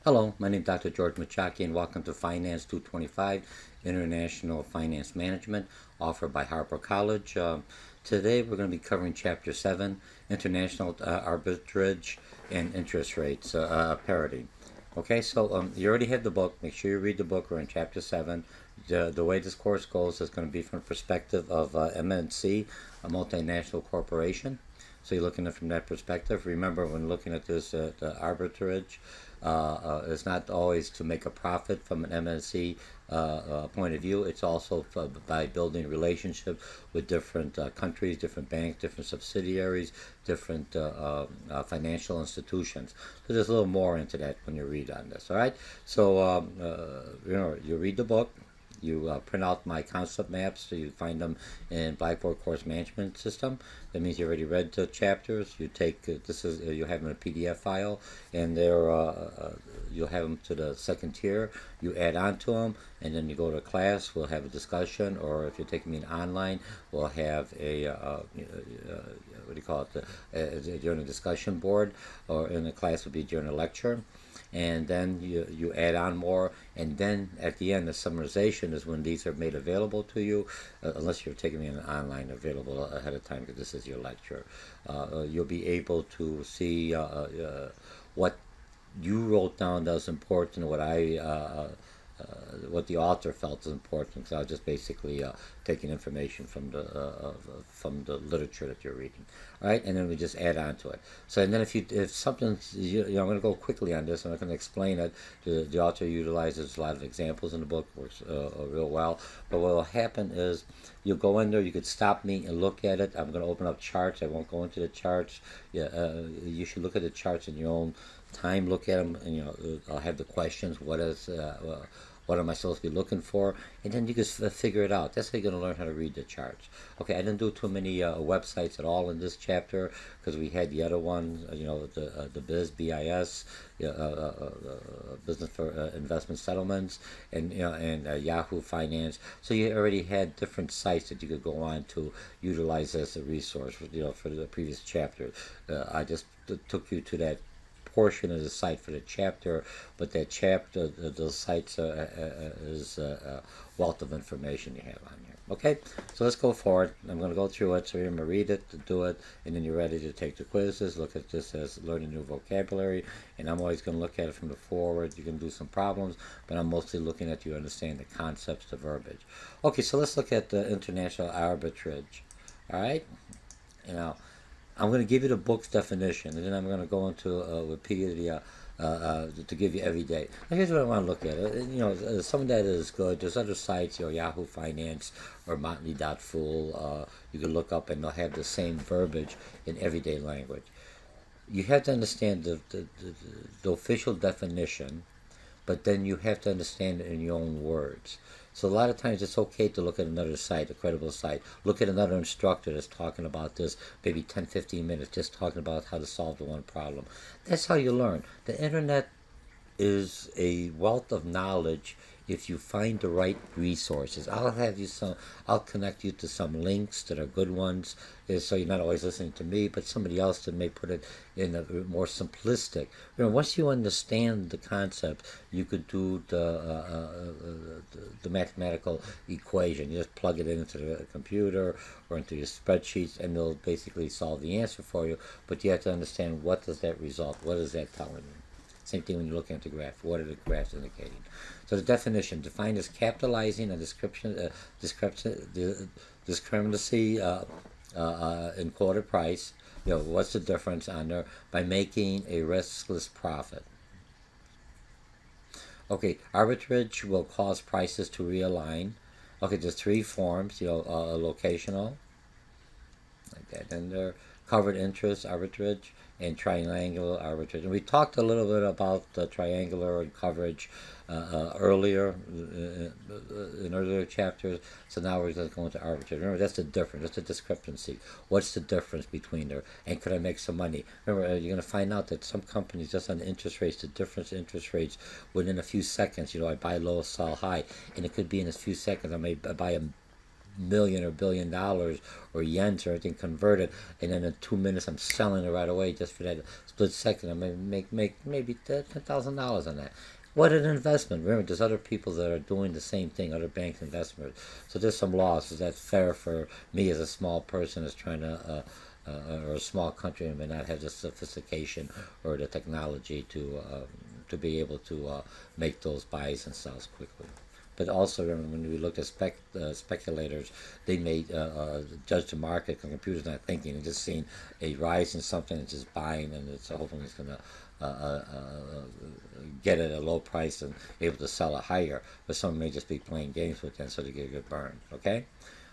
Hello, my name is Dr. George Mochocki, and welcome to Finance 225, International Finance Management, offered by Harper College. Today we're going to be covering Chapter 7, International Arbitrage and Interest Rates, Parity. Okay, so you already have the book. Make sure you read the book. We're in Chapter 7. The way this course goes is going to be from the perspective of MNC, a multinational corporation. So you're looking at it from that perspective. Remember, when looking at this, the arbitrage, it's not always to make a profit from an MNC point of view. It's also by building relationship with different countries, different banks, different subsidiaries, different financial institutions. So there's a little more into that when you read on this. All right. So you read the book. You print out my concept maps, so you find them in Blackboard Course Management System. That means you already read the chapters. You take you have them in a PDF file, and you'll have them to the second tier. You add on to them, and then you go to class. We'll have a discussion, or if you're taking me online, we'll have a what do you call it? During a discussion board, or in the class would be during a lecture. And then you add on more, and then at the end the summarization is when these are made available to you, unless you're taking it online available ahead of time because this is your lecture. You'll be able to see what you wrote down that was important, what the author felt is important. So I was just basically taking information from the literature that you're reading. All right, and then we just add on to it. So and then if something's I'm going to go quickly on this. I'm not going to explain it. The author utilizes a lot of examples in the book, works real well. But what will happen is you'll go in there. You could stop me and look at it. I'm going to open up charts. I won't go into the charts. You should look at the charts in your own time. Look at them, and I'll have the questions. What am I supposed to be looking for? And then you can figure it out. That's how you're going to learn how to read the charts. Okay, I didn't do too many websites at all in this chapter because we had the other one, the BIS, Business for Investment Settlements, and Yahoo Finance. So you already had different sites that you could go on to utilize as a resource, for the previous chapter. I just took you to that portion of the site for the chapter, but that chapter, the site's is a wealth of information you have on here. Okay, so let's go forward. I'm going to go through it, so you're going to read it, do it, and then you're ready to take the quizzes. Look at this as learning new vocabulary, and I'm always going to look at it from the forward. You can do some problems, but I'm mostly looking at you understand the concepts, the verbiage. Okay, so let's look at the international arbitrage. All right, I'm going to give you the book's definition, and then I'm going to go into Wikipedia to give you every day. Now, here's what I want to look at. Some of that is good. There's other sites, Yahoo Finance or Motley.fool. You can look up, and they'll have the same verbiage in everyday language. You have to understand the official definition, but then you have to understand it in your own words. So a lot of times it's okay to look at another site, a credible site. Look at another instructor that's talking about this, maybe 10, 15 minutes, just talking about how to solve the one problem. That's how you learn. The internet is a wealth of knowledge if you find the right resources. I'll connect you to some links that are good ones, so you're not always listening to me, but somebody else that may put it in a more simplistic. Once you understand the concept, you could do the mathematical equation. You just plug it into the computer or into your spreadsheets, and they'll basically solve the answer for you. But you have to understand, what does that result? What is that telling you? Same thing when you're looking at the graph. What are the graphs indicating? So the definition, defined as capitalizing a discrepancy in quoted price. What's the difference on there? By making a riskless profit. Okay, arbitrage will cause prices to realign. Okay, there's three forms. Locational, like that, and there covered interest arbitrage and triangular arbitrage. And we talked a little bit about the triangular and coverage earlier in earlier chapters. So now we're going to go into arbitrage. Remember, that's the difference. That's the discrepancy. What's the difference between there? And could I make some money? Remember, you're going to find out that some companies, just on the interest rates, the difference in interest rates within a few seconds. I buy low, sell high, and it could be in a few seconds. I may buy a million or $1 billion or yens or anything converted, and then in 2 minutes I'm selling it right away just for that split second. I'm going to make maybe $10,000 on that. What an investment. Remember, there's other people that are doing the same thing, other bank investors. So there's some loss. Is that fair for me as a small person that's trying to, or a small country and may not have the sophistication or the technology to be able to make those buys and sells quickly? But also remember, when we looked at speculators, they may judge the market. The computer's not thinking and just seeing a rise in something and just buying, and it's hoping it's going to get it at a low price and able to sell it higher. But some may just be playing games with them so they get a good burn. Okay?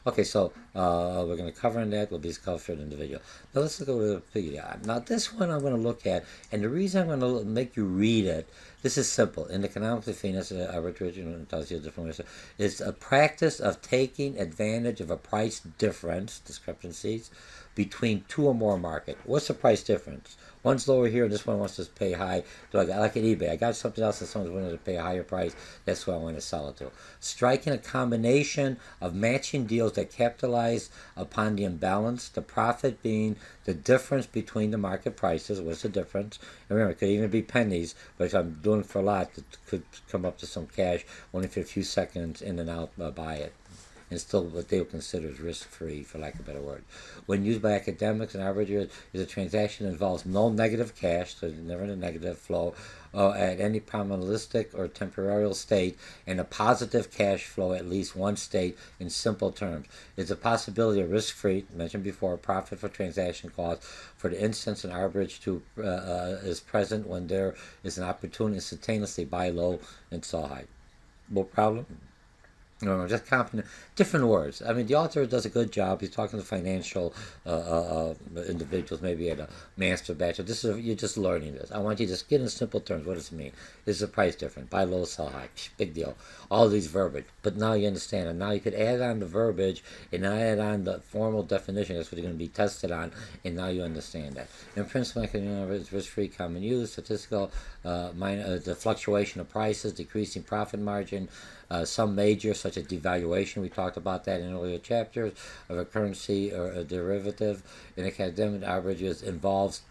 Okay, so we're going to cover on that. We'll be covered in the video. Now let's look at the figure. Now this one I'm going to look at, and the reason I'm going to make you read it, this is simple. In economics of finance, Arbitrage tells you a different way. It's a practice of taking advantage of a price difference, discrepancies, between two or more markets. What's the price difference? One's lower here, and this one wants to pay high. Like at eBay, I got something else, and someone's willing to pay a higher price. That's what I want to sell it to. Striking a combination of matching deals that capitalize upon the imbalance, the profit being the difference between the market prices. What's the difference? And remember, it could even be pennies, but if I'm doing it for a lot, it could come up to some cash, only for a few seconds in and out, buy it. And still what they would consider as risk-free, for lack of a better word. When used by academics, an arbitrage is a transaction that involves no negative cash, so never in a negative flow, at any probabilistic or temporal state, and a positive cash flow at least one state in simple terms. It's a possibility of risk-free, mentioned before, profit for transaction costs. For the instance, an arbitrage is present when there is an opportunity to instantaneously buy low and sell high. No problem? No, just confident. Different words. I mean, the author does a good job. He's talking to financial individuals, maybe at a master bachelor. You're just learning this. I want you to just get in simple terms. What does it mean? Is the price different? Buy low, sell high. Big deal. All these verbiage. But now you understand. And now you could add on the verbiage and now add on the formal definition. That's what you're going to be tested on. And now you understand that. In principle, it's risk-free common use, statistical, the fluctuation of prices, decreasing profit margin, some major, such as devaluation, we talked about that in earlier chapters, of a currency or a derivative. In academic averages involves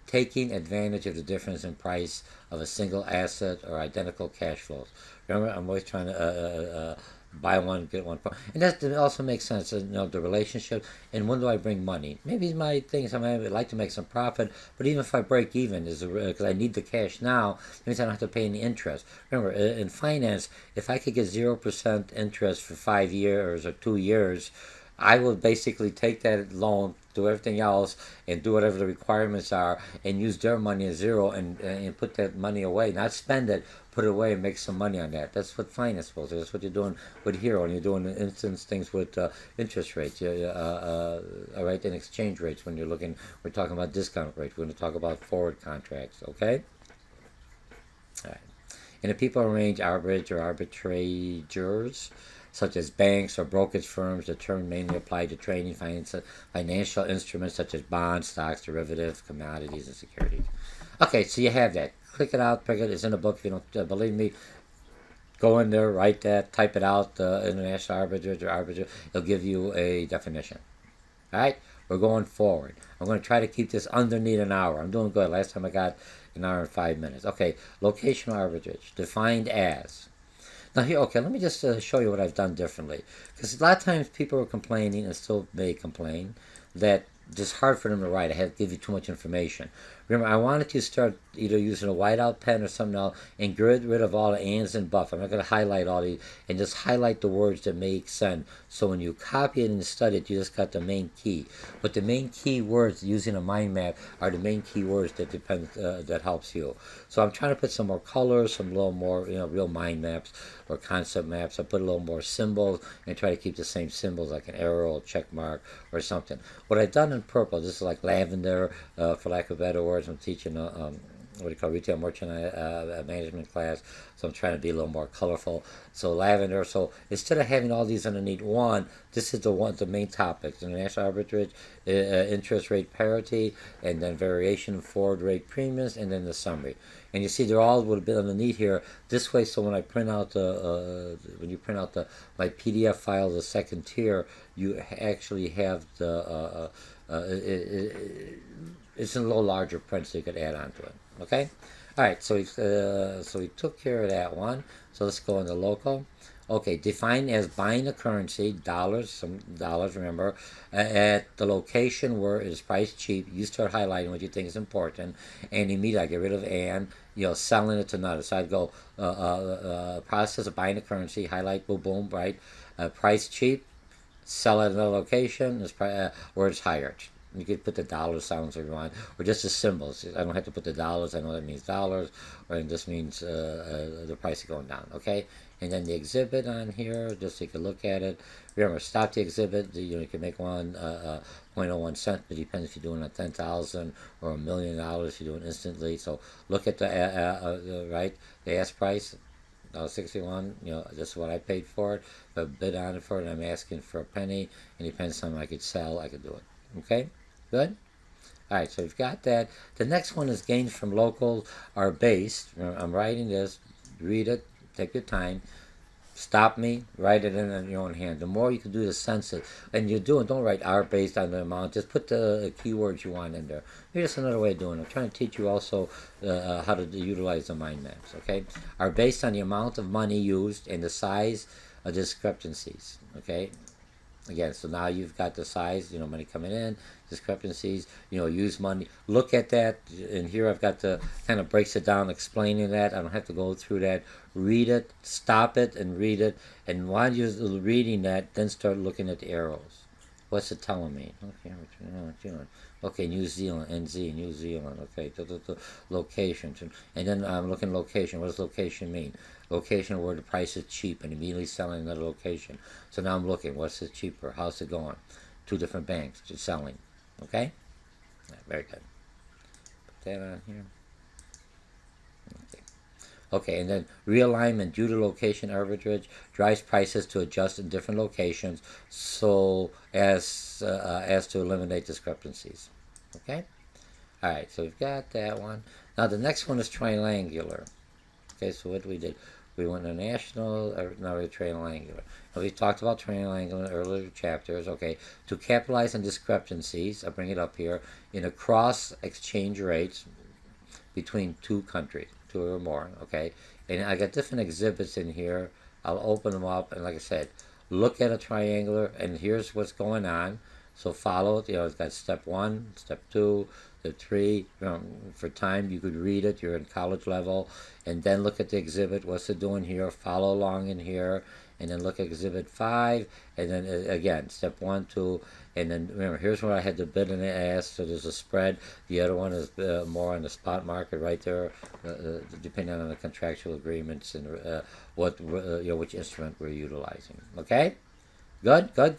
taking advantage of the difference in price of a single asset or identical cash flows. Remember, I'm always trying to buy one, get one. And that also makes sense, the relationship. And when do I bring money? Maybe my thing is I would like to make some profit, but even if I break even, because I need the cash now, it means I don't have to pay any interest. Remember, in finance, if I could get 0% interest for 5 years or 2 years, I will basically take that loan, do everything else, and do whatever the requirements are, and use their money as zero, and put that money away, not spend it, put it away and make some money on that. That's what finance is. That's what you're doing with Hero, and you're doing instance things with interest rates, all right, and exchange rates. When we're talking about discount rates. We're going to talk about forward contracts, okay? All right. And if people arrange arbitrage or arbitrageurs, such as banks or brokerage firms, the term mainly applied to trading financial instruments such as bonds, stocks, derivatives, commodities, and securities. Okay, so you have that. Click it out, pick it. It's in the book. If you don't believe me, go in there, write that, type it out, international arbitrage or arbitrage. It'll give you a definition. All right, we're going forward. I'm going to try to keep this underneath an hour. I'm doing good. Last time I got an hour and 5 minutes. Okay, locational arbitrage, defined as. Now here, okay, let me just show you what I've done differently. Because a lot of times people are complaining, and still may complain, that it's hard for them to write. I had to give you too much information. Remember, I wanted to start either using a whiteout pen or something else and get rid of all the ands and buff. I'm not going to highlight all these and just highlight the words that make sense. So when you copy it and study it, you just got the main key. But the main key words using a mind map are the main key words that that helps you. So I'm trying to put some more colors, some little more real mind maps or concept maps. I put a little more symbols and try to keep the same symbols like an arrow, check mark, or something. What I've done in purple, this is like lavender, for lack of better words. I'm teaching what do you call retail merchant management class, so I'm trying to be a little more colorful. So lavender. So instead of having all these underneath one, this is the main topics: international arbitrage, interest rate parity, and then variation of forward rate premiums, and then the summary. And you see, they're all would have been underneath here this way. So when I print out when you print out my PDF file, the second tier, you actually have the it's in a little larger print, so you could add on to it. Okay, all right. So we took care of that one. So let's go into local. Okay, defined as buying a currency, dollars, some dollars, remember, at the location where it is priced cheap. You start highlighting what you think is important, and immediately I get rid of and, selling it to another. So I'd go process of buying a currency, highlight, boom, boom, right? Price cheap, sell at another location where it's higher. You could put the dollar signs if you want, or just the symbols. I don't have to put the dollars. I know that means dollars, or it just means the price is going down. Okay, and then the exhibit on here, just so you can look at it. Remember, stop the exhibit. You can make one 0.01 cent. It depends if you're doing a 10,000 or $1 million. You're doing instantly. So look at the ask price. $1.61, this is what I paid for it. If I bid on it for it, I'm asking for a penny, and depends on how I could sell, I could do it. Okay, good. All right, so we've got that. The next one is gains from local are based. I'm writing this. Read it. Take your time. Stop me. Write it in your own hand. The more you can do the sensitive, and don't write are based on the amount. Just put the keywords you want in there. Here's just another way of doing it. I'm trying to teach you also how to utilize the mind maps. Okay, are based on the amount of money used and the size of discrepancies. Okay. Again, so now you've got the size, money coming in, discrepancies, use money. Look at that, and here I've got the kind of breaks it down, explaining that. I don't have to go through that. Read it, stop it, and read it. And while you're reading that, then start looking at the arrows. What's it telling me? Okay, New Zealand, NZ, New Zealand. Okay, location. And then I'm looking at location. What does location mean? Location where the price is cheap and immediately selling another location. So now I'm looking, what's it cheaper? How's it going? 2 different banks just selling. Okay? Right, very good. Put that on here. Okay, and then realignment due to location arbitrage drives prices to adjust in different locations so as to eliminate discrepancies. Okay? All right, so we've got that one. Now the next one is triangular. Okay, so what we did? We went international, now we're triangular. And we talked about triangular in earlier chapters. Okay, to capitalize on discrepancies, I'll bring it up here, in a cross-exchange rates between 2 countries, 2 or more, okay? And I got different exhibits in here. I'll open them up, and like I said, look at a triangular, and here's what's going on. So follow it. It's got step 1, step 2, step 3. For time, you could read it. You're in college level. And then look at the exhibit. What's it doing here? Follow along in here. And then look at exhibit 5. And then, again, step 1, 2. And then, remember, here's where I had the bid and the ask. So there's a spread. The other one is more on the spot market right there, depending on the contractual agreements and which instrument we're utilizing. Okay? Good. So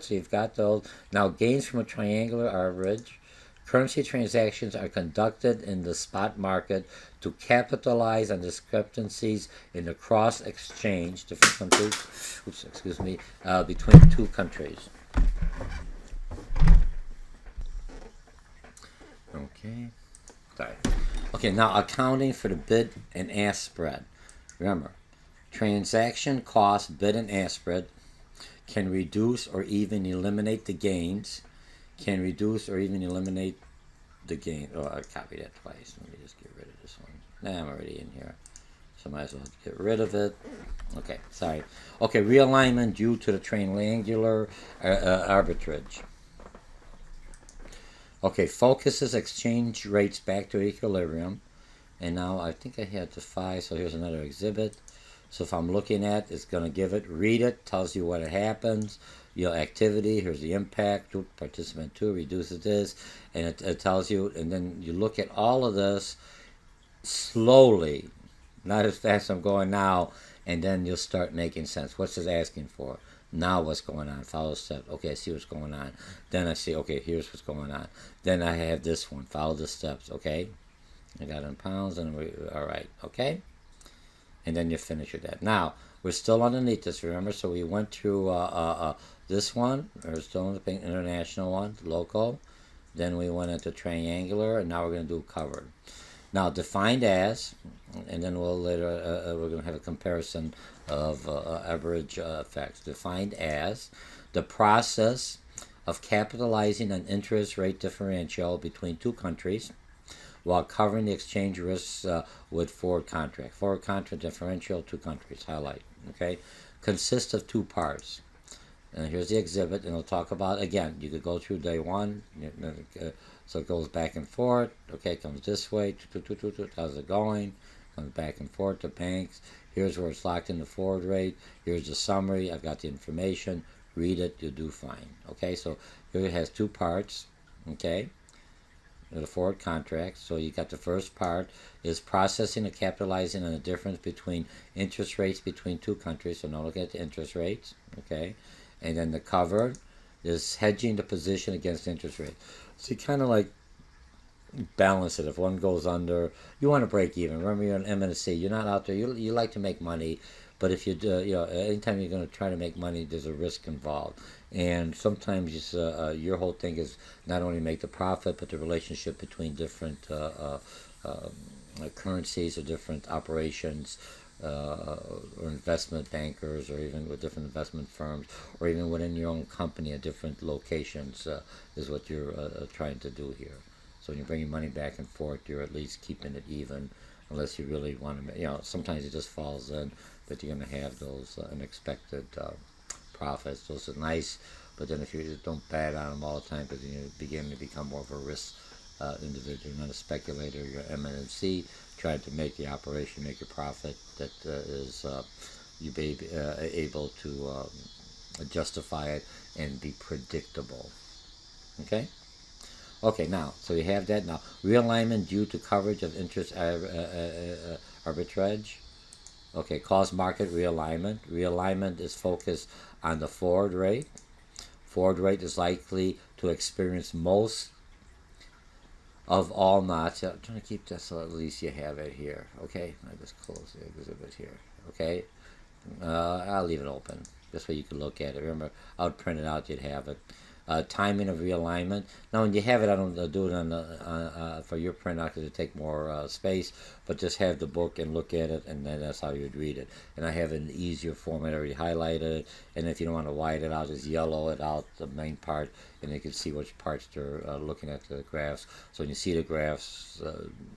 you've got those. Now, gains from a triangular average. Currency transactions are conducted in the spot market to capitalize on discrepancies in the cross-exchange, different countries, between 2 countries. Okay. Sorry. Okay, now accounting for the bid and ask spread. Remember, transaction cost, bid and ask spread can reduce or even eliminate the gains. Can reduce or even eliminate the gain. Oh, I copied that twice. Let me just get rid of this one. Nah, I'm already in here. So I might as well get rid of it. Okay, sorry. Okay, realignment due to the triangular arbitrage. Okay, focuses exchange rates back to equilibrium. And now I think I had the 5, so here's another exhibit. So if I'm looking at, it's going to give it, read it, tells you what happens, activity, here's the impact, participant 2 reduces this, and it tells you, and then you look at all of this slowly, not as fast as I'm going now, and then you'll start making sense. What's this asking for? Now what's going on? Follow steps. Okay, I see what's going on. Then I see, okay, here's what's going on. Then I have this one. Follow the steps, okay? I got it in pounds, and all right, okay. And then you finish with that. Now we're still underneath this, remember? So we went through this one. We're still in the international one, local. Then we went into triangular, and now we're going to do covered. Now defined as, and then we'll later we're going to have a comparison of average effects. Defined as the process of capitalizing an interest rate differential between two countries while covering the exchange risks with forward contract. Forward contract differential, two countries, highlight, okay? Consists of two parts. And here's the exhibit, and we'll talk about, again, you could go through day one, so it goes back and forth, okay, it comes this way, how's it going, comes back and forth to banks, here's where it's locked in the forward rate, here's the summary, I've got the information, read it, you'll do fine, okay, so here it has two parts, okay, the forward contract. So you got the first part is processing and capitalizing on the difference between interest rates between two countries. So now look at the interest rates, okay, and then the covered is hedging the position against interest rates. So you kind of like balance it. If one goes under, you want to break even. Remember, you're an M&C. You're not out there. You like to make money, but if you do, anytime you're going to try to make money, there's a risk involved. And sometimes your whole thing is not only make the profit, but the relationship between different currencies or different operations, or investment bankers, or even with different investment firms, or even within your own company at different locations, is what you're trying to do here. So when you're bringing money back and forth, you're at least keeping it even, unless you really want to, sometimes it just falls in, but you're going to have those unexpected profits. Those are nice, but then if you don't bet on them all the time, because you begin to become more of a risk individual. You're not a speculator, you're M&C, trying to make the operation, make a profit that is you be able to justify it and be predictable. Okay? Okay, now, so you have that. Now, realignment due to coverage of interest arbitrage. Okay, cause market realignment. Realignment is focused on the forward rate. Forward rate is likely to experience most of all knots. I'm trying to keep this so at least you have it here. Okay, I just close the exhibit here. Okay, I'll leave it open. This way you can look at it. Remember, I would print it out, you'd have it. Timing of realignment. Now, when you have it, I don't do it on for your printout because it take more space, but just have the book and look at it, and then that's how you'd read it. And I have an easier format already highlighted it, and if you don't want to white it out, just yellow it out, the main part, and you can see which parts they're looking at the graphs. So when you see the graphs,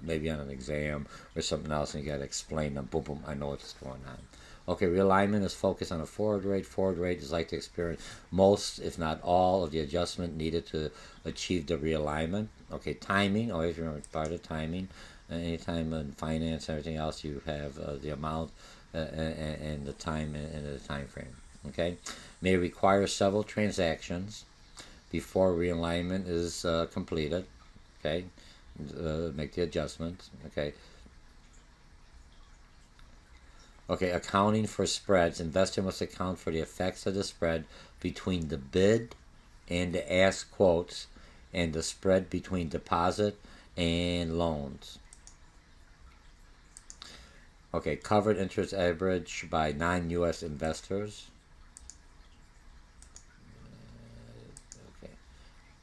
maybe on an exam or something else, and you got to explain them, boom, boom, I know what's going on. Okay, realignment is focused on a forward rate. Forward rate is like to experience most, if not all, of the adjustment needed to achieve the realignment. Okay, timing, always remember part of timing. Anytime in finance and everything else, you have the amount and the time and the time frame. Okay, may require several transactions before realignment is completed. Okay, make the adjustments. Okay. Okay, accounting for spreads. Investor must account for the effects of the spread between the bid and the ask quotes and the spread between deposit and loans. Okay, covered interest average by non-U.S. investors. Okay,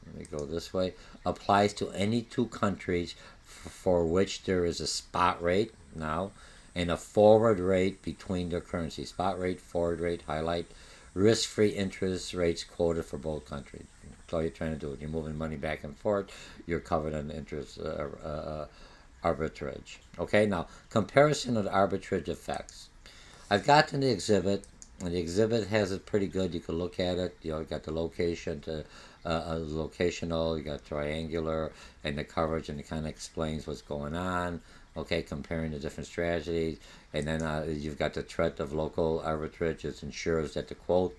let me go this way. Applies to any two countries for which there is a spot rate now and a forward rate between their currencies. Spot rate, forward rate, highlight. Risk-free interest rates quoted for both countries. That's all you're trying to do. You're moving money back and forth. You're covered on interest arbitrage. Okay, now, comparison of the arbitrage effects. I've gotten the exhibit, and the exhibit has it pretty good. You can look at it. You got the location to locational, you got triangular, and the coverage, and it kind of explains what's going on. Okay, comparing the different strategies, and then you've got the threat of local arbitrage. It ensures that the quote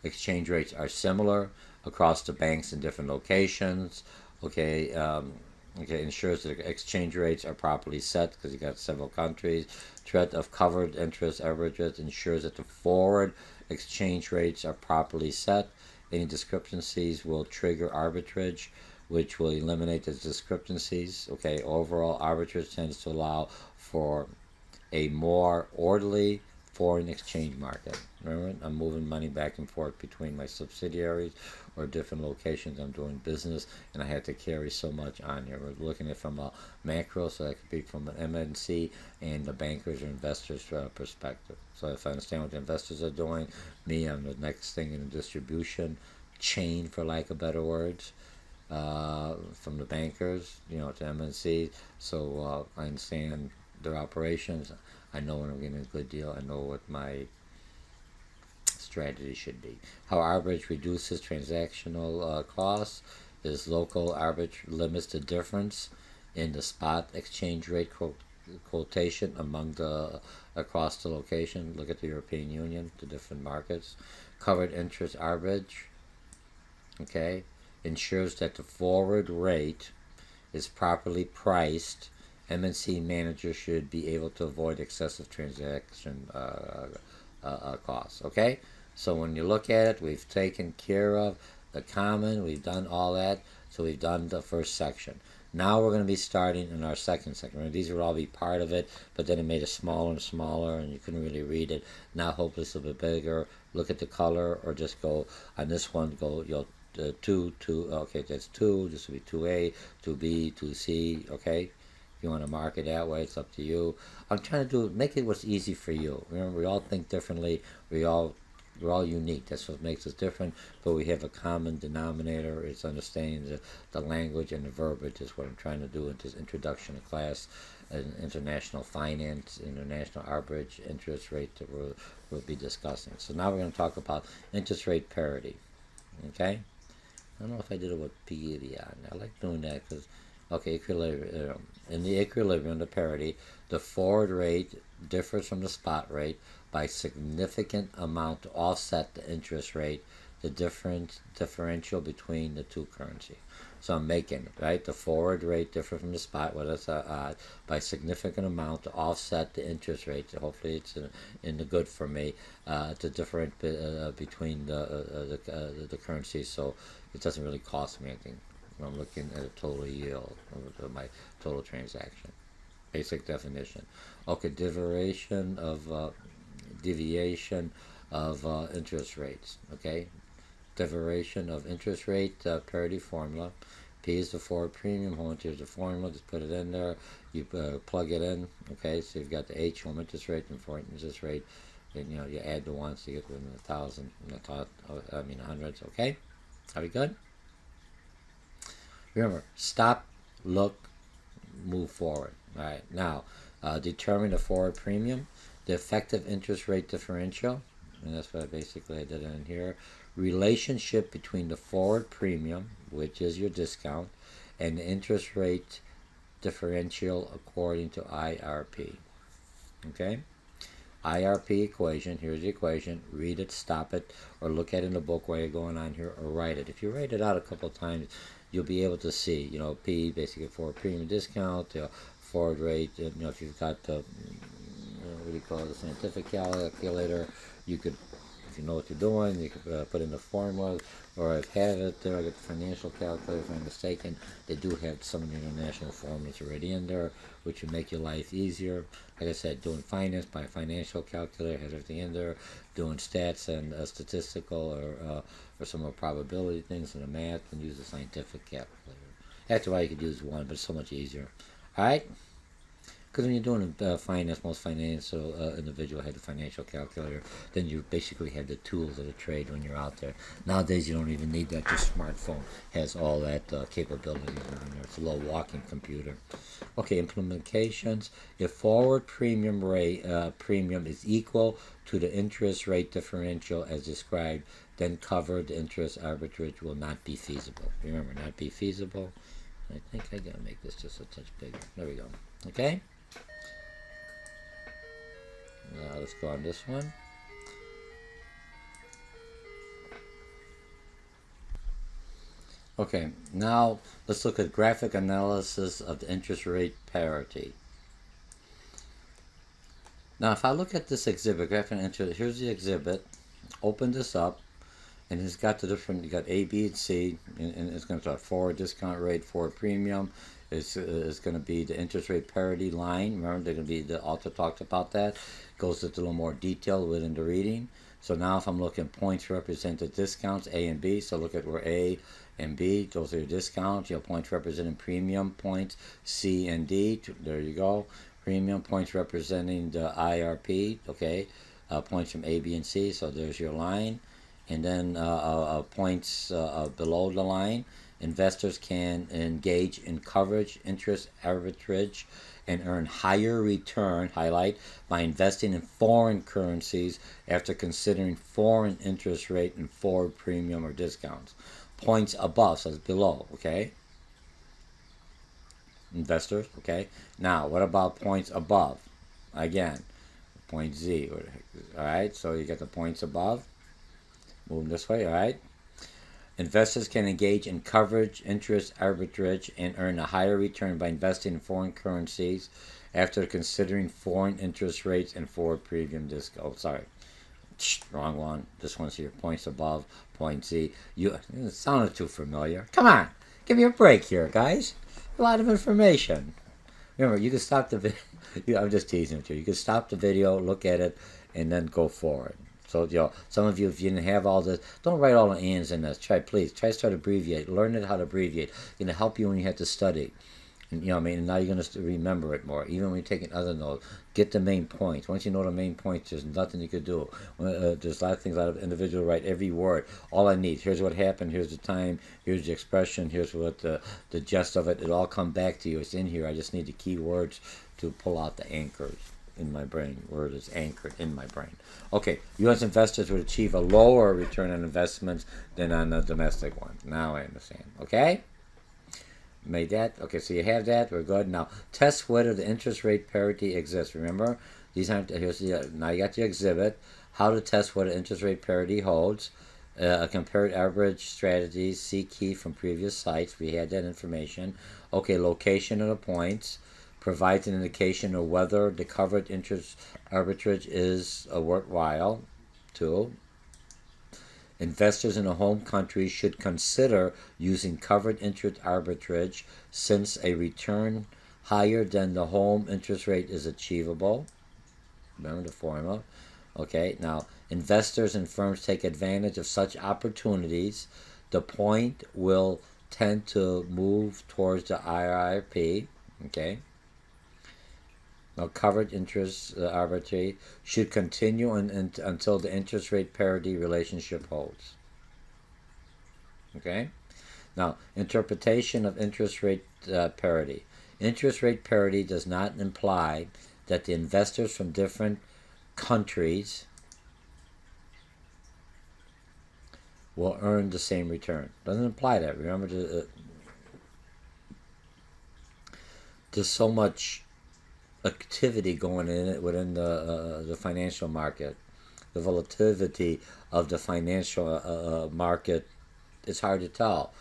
exchange rates are similar across the banks in different locations. Okay, ensures that exchange rates are properly set because you got several countries. Threat of covered interest averages ensures that the forward exchange rates are properly set. Any discrepancies will trigger arbitrage. which will eliminate the discrepancies. Okay, overall, arbitrage tends to allow for a more orderly foreign exchange market. Remember, I'm moving money back and forth between my subsidiaries or different locations I'm doing business, and I have to carry so much on here. We're looking at it from a macro, so that could be from an MNC and the bankers or investors perspective. So if I understand what the investors are doing, me, I'm the next thing in the distribution chain, for lack of better words, from the bankers, to MNC. So I understand their operations. I know when I'm getting a good deal. I know what my strategy should be. How arbitrage reduces transactional costs is local arbitrage limits the difference in the spot exchange rate quotation among the across the location. Look at the European Union, the different markets. Covered interest arbitrage, okay, ensures that the forward rate is properly priced. MNC managers should be able to avoid excessive transaction costs. Okay, so when you look at it, we've taken care of the common, we've done all that, so we've done the first section. Now we're going to be starting in our second section. These will all be part of it, but then it made it smaller and smaller, and you couldn't really read it. Now hopefully it's a little bit bigger. Look at the color, or just go on this one. Go, two. Okay, that's 2. This will be 2A, 2B, 2C. Okay. If you want to mark it that way, it's up to you. I'm trying to make it what's easy for you. Remember, we all think differently. We're all unique. That's what makes us different. But we have a common denominator. It's understanding the language and the verbiage is what I'm trying to do in this introduction to class, international finance, international arbitrage, interest rate that we'll be discussing. So now we're going to talk about interest rate parity. Okay? I don't know if I did it with PED on. I like doing that because, okay, equilibrium. In the equilibrium, the parity, the forward rate differs from the spot rate by significant amount to offset the interest rate, the differential between the two currencies. So I'm making, right, the forward rate differs from the spot, whether it's odd, by significant amount to offset the interest rate. So hopefully it's in the good for me, to different between the currencies, so it doesn't really cost me anything. I'm looking at a total yield of my total transaction. Basic definition. Okay, deviation of interest rates. Okay, deviation of interest rate parity formula. P is the forward premium. Home is the formula. Just put it in there. You plug it in. Okay, so you've got the H, home interest rate, and foreign interest rate. And you add the ones to get within 1,000. Hundreds. Okay, are we good? Remember, stop, look, move forward. All right, now determine the forward premium, the effective interest rate differential, and that's what I did in here. Relationship between the forward premium, which is your discount, and the interest rate differential according to IRP. Okay? IRP equation, here's the equation. Read it, stop it, or look at it in the book while you're going on here, or write it. If you write it out a couple of times, you'll be able to see, P, basically for premium discount, forward rate, if you've got the, what do you call it, the scientific calculator, you could, if you know what you're doing, you could put in the formulas, or I've had it there. I got the financial calculator, if I'm mistaken. They do have some of the international formulas already in there, which will make your life easier. Like I said, doing finance by a financial calculator has everything in there. Doing stats and statistical or some more probability things in the math, and use a scientific calculator. After all, you could use one, but it's so much easier. All right? Because when you're doing finance, most financial individual had the financial calculator. Then you basically have the tools of the trade when you're out there. Nowadays, you don't even need that. Your smartphone has all that capability in there. It's a little walking computer. Okay, implementations. If forward premium rate premium is equal to the interest rate differential as described, then covered interest arbitrage will not be feasible. Remember, not be feasible. I think I gotta make this just a touch bigger. There we go. Okay. Now let's go on this one. Okay, now let's look at graphic analysis of the interest rate parity. Now if I look at this exhibit, graphic interest, here's the exhibit. Open this up. and it's got the different, you got A, B, and C, and it's going to start forward discount rate, forward premium. It's going to be the interest rate parity line. Remember, they're going to be, the author talked about that. Goes into a little more detail within the reading. So now if I'm looking, points represent the discounts, A and B. So look at where A and B, those are your discounts. Your points representing premium points, C and D. There you go. Premium points representing the IRP, okay. Points from A, B, and C. So there's your line. And then points below the line. Investors can engage in coverage, interest, arbitrage, and earn higher return, highlight, by investing in foreign currencies after considering foreign interest rate and forward premium or discounts. Points above, so it's below, okay? Investors, okay? Now, what about points above? Again, point Z, all right? So you get the points above. Move this way, all right? Investors can engage in coverage, interest, arbitrage, and earn a higher return by investing in foreign currencies after considering foreign interest rates and forward premium discount. Oh, sorry. Wrong one. This one's here. Points above, point Z. It sounded too familiar. Come on. Give me a break here, guys. A lot of information. Remember, you can stop the video. I'm just teasing with you. You can stop the video, look at it, and then go forward. So, some of you, if you didn't have all this, don't write all the ands in this. Please try to start to abbreviate. Learn how to abbreviate. It's going to help you when you have to study. And, and now you're going to remember it more. Even when you're taking other notes, get the main points. Once you know the main points, there's nothing you could do. There's a lot of things, a lot of individuals write every word. All I need, here's what happened, here's the time, here's the expression, here's what the gist of it. It'll all come back to you. It's in here. I just need the key words to pull out the anchors in my brain, where it is anchored in my brain. Okay, U.S. investors would achieve a lower return on investments than on the domestic one. Now I understand. Okay? Made that? Okay, so you have that. We're good. Now, test whether the interest rate parity exists. Remember, these aren't, now you got your exhibit. How to test whether interest rate parity holds. Compared average strategies. See key from previous sites. We had that information. Okay, location of the points. Provides an indication of whether the covered interest arbitrage is worthwhile. 2. Investors in a home country should consider using covered interest arbitrage since a return higher than the home interest rate is achievable. Remember the formula. Okay, now investors and firms take advantage of such opportunities. The point will tend to move towards the IRP. Okay. Now, covered interest arbitrage should continue until the interest rate parity relationship holds. Okay? Now, interpretation of interest rate parity. Interest rate parity does not imply that the investors from different countries will earn the same return. Doesn't imply that. Remember, there's so much activity going in it within the financial market. The volatility of the financial market, it's hard to tell.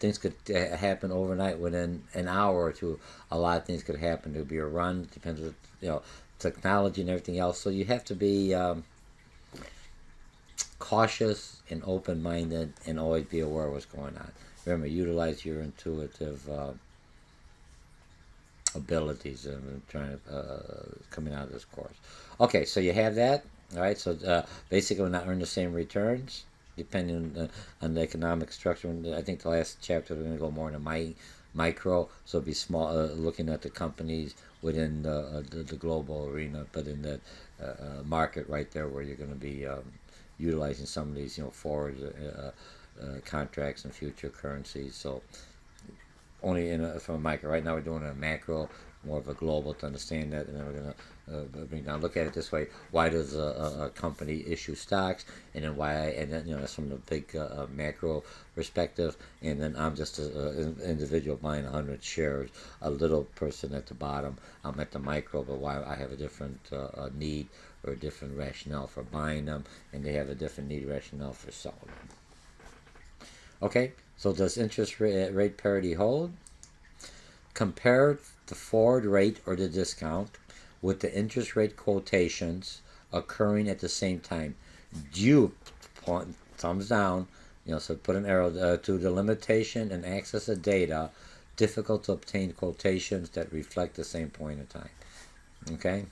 Things could happen overnight within an hour or two. A lot of things could happen. There'll be a run. It depends on technology and everything else. So you have to be cautious and open-minded and always be aware of what's going on. Remember, utilize your intuitive abilities and trying to coming out of this course. Okay, so you have that. All right, so basically we're not earning the same returns depending on the economic structure. I think the last chapter we're going to go more into micro, so it'll be small, looking at the companies within the global arena, but in that market right there where you're going to be utilizing some of these forward contracts and future currencies. So only from a micro. Right now we're doing a macro, more of a global to understand that, and then we're going to bring down. Look at it this way: why does a company issue stocks, and then why? And then that's from the big macro perspective. And then I'm just an individual buying 100 shares, a little person at the bottom. I'm at the micro, but why I have a different need or a different rationale for buying them, and they have a different need rationale for selling them. Okay. So does interest rate parity hold? Compare the forward rate or the discount with the interest rate quotations occurring at the same time. Due thumbs down. So put an arrow to the limitation and access of data, difficult to obtain quotations that reflect the same point in time. Okay?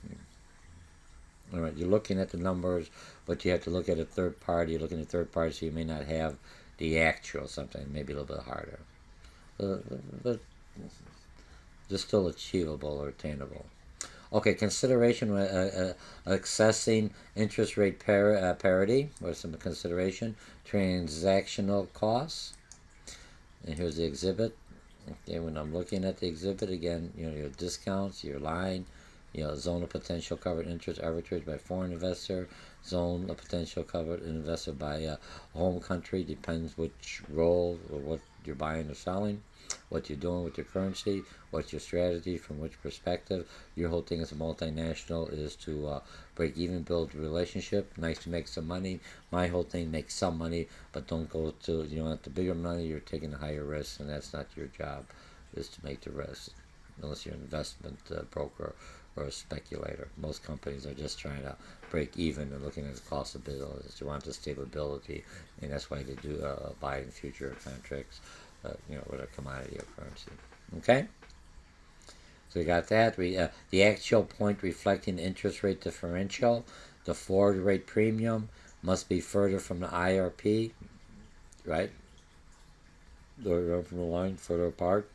All right, you're looking at the numbers, but you have to look at a third party. You're looking at a third party, so you may not have the actual, sometimes maybe a little bit harder. But just still achievable or attainable. Okay, consideration accessing interest rate parity, or some consideration, transactional costs. And here's the exhibit. Okay, when I'm looking at the exhibit again, your discounts, your line, zone of potential covered interest arbitrage by foreign investor, zone of potential covered investor by home country, depends which role or what you're buying or selling, what you're doing with your currency, what's your strategy, from which perspective. Your whole thing as a multinational is to break even, build a relationship. Nice to make some money. My whole thing, make some money, but don't go to, at the bigger money, you're taking a higher risk, and that's not your job, is to make the risk, unless you're an investment broker or a speculator. Most companies are just trying to break even and looking at the cost of business. They want the stability, and that's why they do buy in future contracts, with a commodity or currency. Okay? So we got that. The actual point reflecting the interest rate differential, the forward rate premium must be further from the IRP, right? From the line further apart.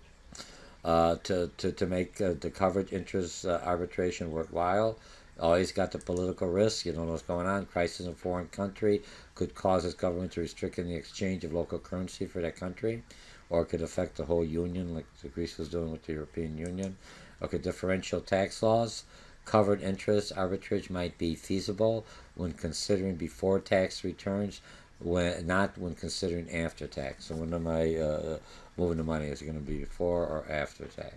To make the coverage interest arbitration worthwhile. Always got the political risk. You don't know what's going on. Crisis in a foreign country could cause its government to restrict the exchange of local currency for that country, or it could affect the whole union, like Greece was doing with the European Union. Okay, differential tax laws. Covered interest arbitrage might be feasible when considering before tax returns, not when considering after tax. So when am I moving the money? Is it going to be before or after tax?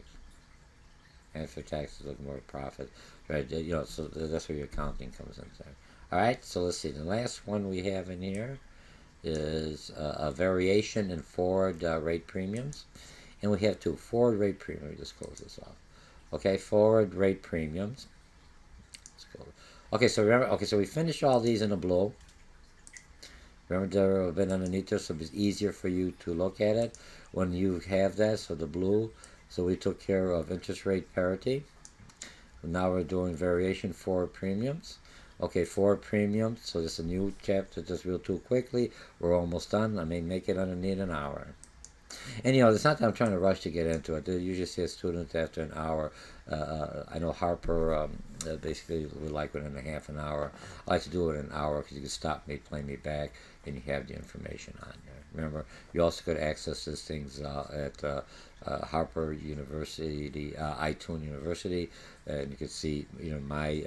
After tax is looking more profit, right? So that's where your accounting comes in there. All right, so let's see. The last one we have in here is a variation in forward rate premiums, and we have two forward rate premiums. Let me just close this off. Okay, forward rate premiums. Let's go. Okay, so remember. Okay, so we finished all these in the blue. Remember, there have been underneath there, so it's easier for you to look at it when you have that. So the blue. So we took care of interest rate parity. Now we're doing variation forward premiums. Okay, forward premiums. So this is a new chapter. Just real too quickly. We're almost done. I may make it underneath an hour. And it's not that I'm trying to rush to get into it. They usually see a student after an hour. I know Harper basically would like within a half an hour. I like to do it in an hour because you can stop me, play me back, and you have the information on there. Remember, you also could access these things at Harper University, the iTunes University, and you can see my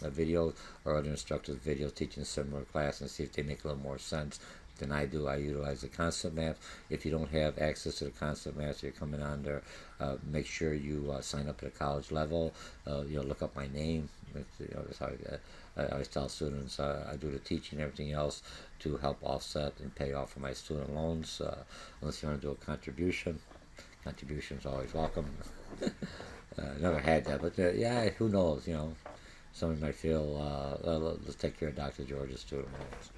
videos or other instructors' videos teaching a similar class and see if they make a little more sense than I do. I utilize the concept maps. If you don't have access to the concept maps, you're coming on there, make sure you sign up at a college level. Look up my name. That's how I always tell students I do the teaching and everything else to help offset and pay off for my student loans. Unless you want to do a contribution. Contributions always welcome. Never had that, but yeah, who knows? Someone might feel let's take care of Dr. George's student loans.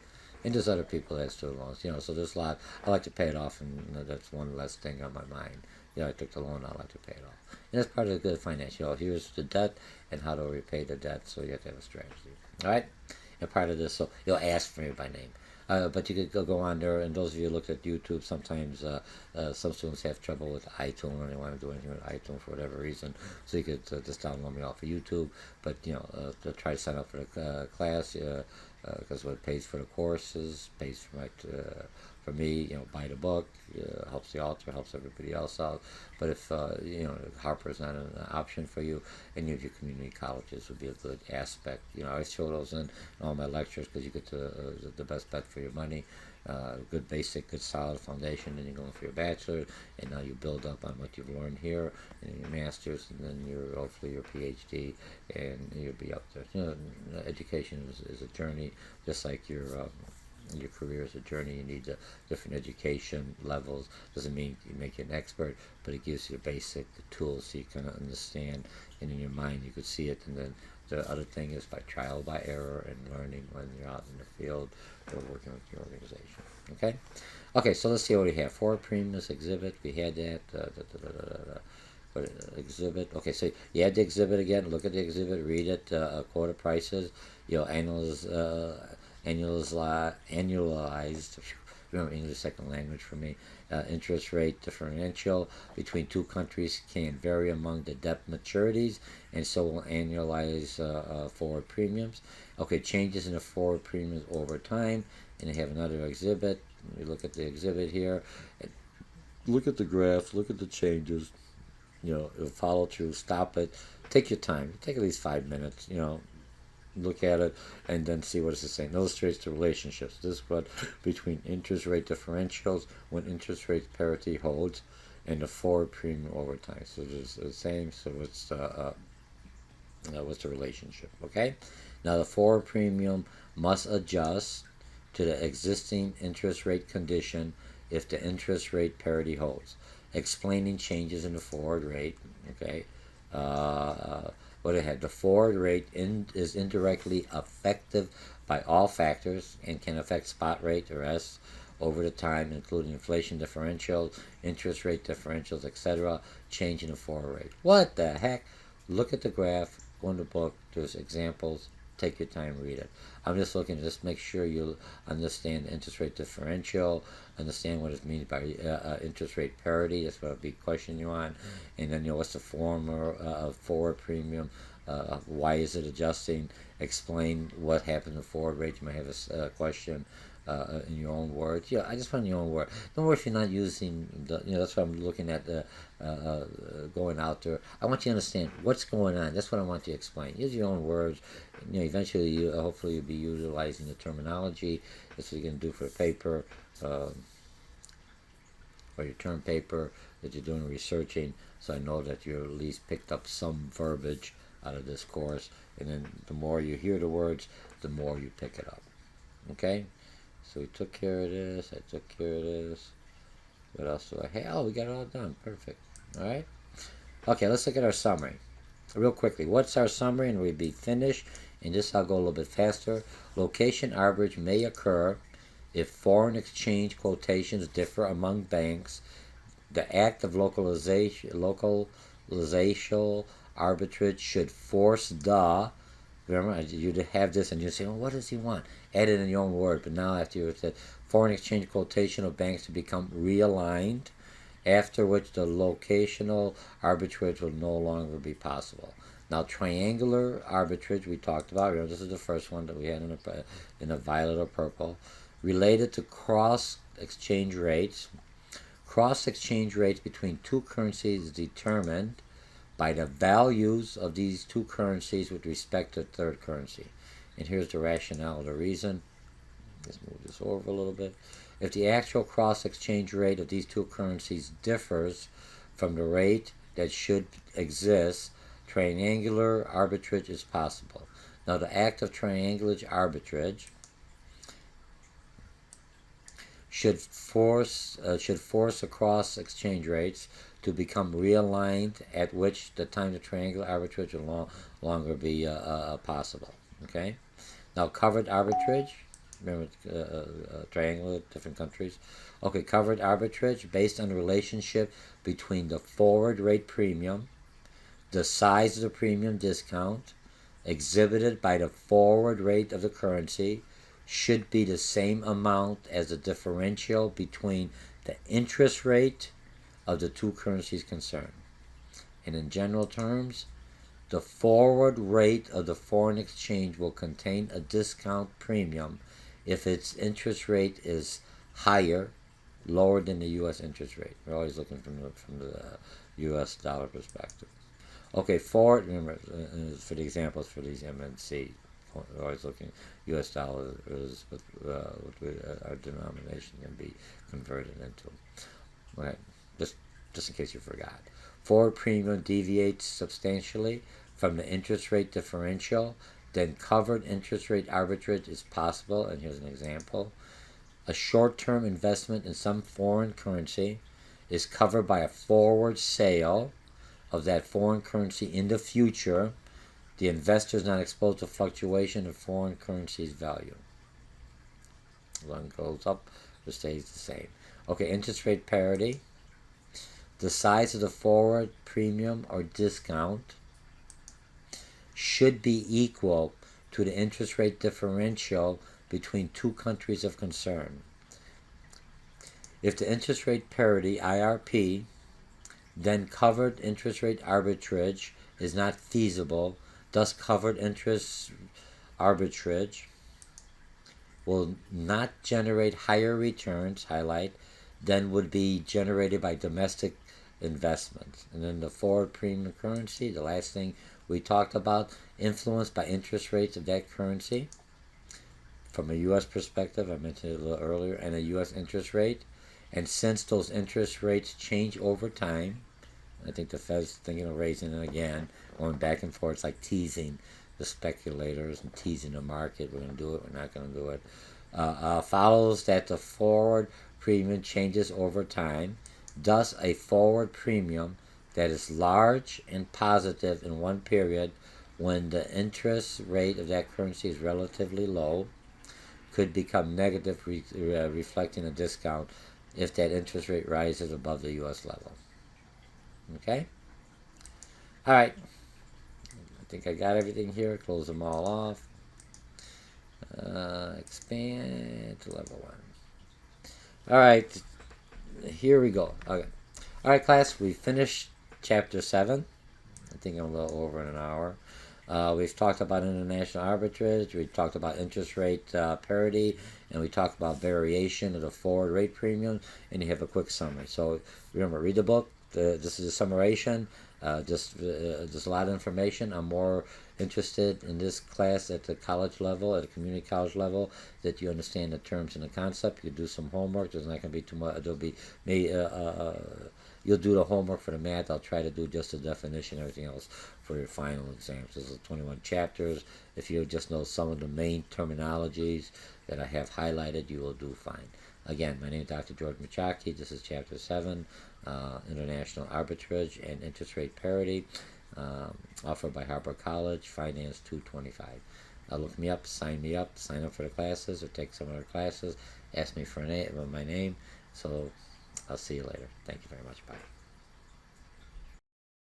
And there's other people that have student loans, so there's a lot. I like to pay it off, and that's one less thing on my mind. I took the loan, I like to pay it off. And that's part of the good finance. Here's the debt and how to repay the debt, so you have to have a strategy. All right? And part of this, so you'll ask for me by name. But you could go on there, and those of you who look at YouTube, sometimes some students have trouble with iTunes, or they want to do anything with iTunes for whatever reason. So you could just download me off of YouTube, but to try to sign up for the class, because what pays for the courses, pays for me, buy the book, helps the author, helps everybody else out. But if Harper is not an option for you, any of your community colleges would be a good aspect. I show those in all my lectures because you get the best bet for your money. Good basic, good solid foundation, then you're going for your bachelor, and now you build up on what you've learned here, and your master's, and then hopefully your PhD, and you'll be up there. Education is a journey, just like your career is a journey. You need different education levels. Doesn't mean you make you an expert, but it gives you basic tools so you kind of understand, and in your mind you could see it, and then the other thing is by trial by error and learning when you're out in the field or working with your organization. Okay? Okay, so let's see what we have. Forward premiums exhibit. We had that. Exhibit. Okay, so you had the exhibit again. Look at the exhibit. Read it. Quota prices. Annualized. Remember, English second language for me. Interest rate differential between two countries can vary among the debt maturities, and so will annualize forward premiums. Okay, changes in the forward premiums over time, and they have another exhibit. We look at the exhibit here. Look at the graphs. Look at the changes. Follow through. Stop it. Take your time. Take at least 5 minutes. Look at it and then see what it's saying. Illustrates the relationships. This is what between interest rate differentials when interest rate parity holds and the forward premium over time. So it's the same. So what's the relationship? Okay. Now the forward premium must adjust to the existing interest rate condition if the interest rate parity holds. Explaining changes in the forward rate. Okay. What it had. The forward rate is indirectly effective by all factors and can affect spot rate or S over the time, including inflation differentials, interest rate differentials, etc. Change in the forward rate. What the heck? Look at the graph. Go in the book. There's examples. Take your time, read it. I'm just looking to just make sure you understand the interest rate differential, understand what it means by interest rate parity. That's what a big question you on. And then what's the formula of forward premium? Why is it adjusting? Explain what happened to forward rate. You might have a question in your own words. I just want your own word. Don't worry if you're not using the. That's what I'm looking at. Going out there. I want you to understand what's going on. That's what I want you to explain. Use your own words. Eventually, hopefully, you'll be utilizing the terminology. That's what you're going to do for the paper, or your term paper that you're doing researching. So I know that you at least picked up some verbiage out of this course. And then the more you hear the words, the more you pick it up. Okay? So we took care of this. I took care of this. What else do I have? Oh, we got it all done. Perfect. All right? Okay, let's look at our summary. Real quickly, what's our summary? And we'll be finished. And this I'll go a little bit faster. Location arbitrage may occur if foreign exchange quotations differ among banks. The act of localization arbitrage should force the. Remember, you have this and you say, well, what does he want? Add it in your own word. But now after you said foreign exchange quotation of banks to become realigned, after which the locational arbitrage will no longer be possible. Now, triangular arbitrage we talked about. Remember, this is the first one that we had in a violet or purple. Related to cross exchange rates. Cross exchange rates between two currencies is determined by the values of these two currencies with respect to the third currency. And here's the rationale, the reason. Let's move this over a little bit. If the actual cross exchange rate of these two currencies differs from the rate that should exist, triangular arbitrage is possible. Now, the act of triangular arbitrage should force across exchange rates to become realigned, at which the time the triangular arbitrage will no longer be possible. Okay. Now, covered arbitrage. Remember, triangular, different countries. Okay, covered arbitrage based on the relationship between the forward rate premium, the size of the premium discount, exhibited by the forward rate of the currency, should be the same amount as the differential between the interest rate of the two currencies concerned. And in general terms, the forward rate of the foreign exchange will contain a discount premium if its interest rate is higher, lower than the U.S. interest rate. We're always looking from the U.S. dollar perspective. Okay, forward, remember, for the examples for these MNC, we're always looking, U.S. dollar is what our denomination can be converted into. Okay, just in case you forgot. Forward premium deviates substantially from the interest rate differential, then covered interest rate arbitrage is possible, and here's an example. A short-term investment in some foreign currency is covered by a forward sale of that foreign currency in the future. The investor is not exposed to fluctuation of foreign currency's value. One goes up or stays the same. Okay, interest rate parity. The size of the forward premium or discount should be equal to the interest rate differential between two countries of concern. If the interest rate parity, IRP, then covered interest rate arbitrage is not feasible, thus covered interest arbitrage will not generate higher returns, highlight, than would be generated by domestic investments. And then the forward premium currency, the last thing we talked about, influenced by interest rates of that currency. From a U.S. perspective, I mentioned it a little earlier, and a U.S. interest rate. And since those interest rates change over time, I think the Fed's thinking of raising it again, going back and forth. It's like teasing the speculators and teasing the market. We're going to do it, we're not going to do it. Follows that the forward premium changes over time. Thus, a forward premium that is large and positive in one period when the interest rate of that currency is relatively low could become negative, reflecting a discount if that interest rate rises above the U.S. level. Okay? All right. I think I got everything here. Close them all off. Expand to level 1. All right. Here we go. Okay. All right, class. We finished chapter 7. I think I'm a little over an hour. We've talked about international arbitrage. We talked about interest rate parity, and we talked about variation of the forward rate premium. And you have a quick summary. So remember, read the book. This is a summarization. Just a lot of information. I'm more interested in this class at the college level, at the community college level, that you understand the terms and the concept. You do some homework. There's not going to be too much. There'll be you'll do the homework for the math. I'll try to do just the definition, everything else for your final exams. This is 21 chapters. If you just know some of the main terminologies that I have highlighted, you will do fine. Again, my name is Dr. George Mochocki. This is Chapter 7, International Arbitrage and Interest Rate Parity, offered by Harper College, Finance 225. Look me up, sign up for the classes, or take some of the classes. Ask me for my name. So I'll see you later. Thank you very much. Bye.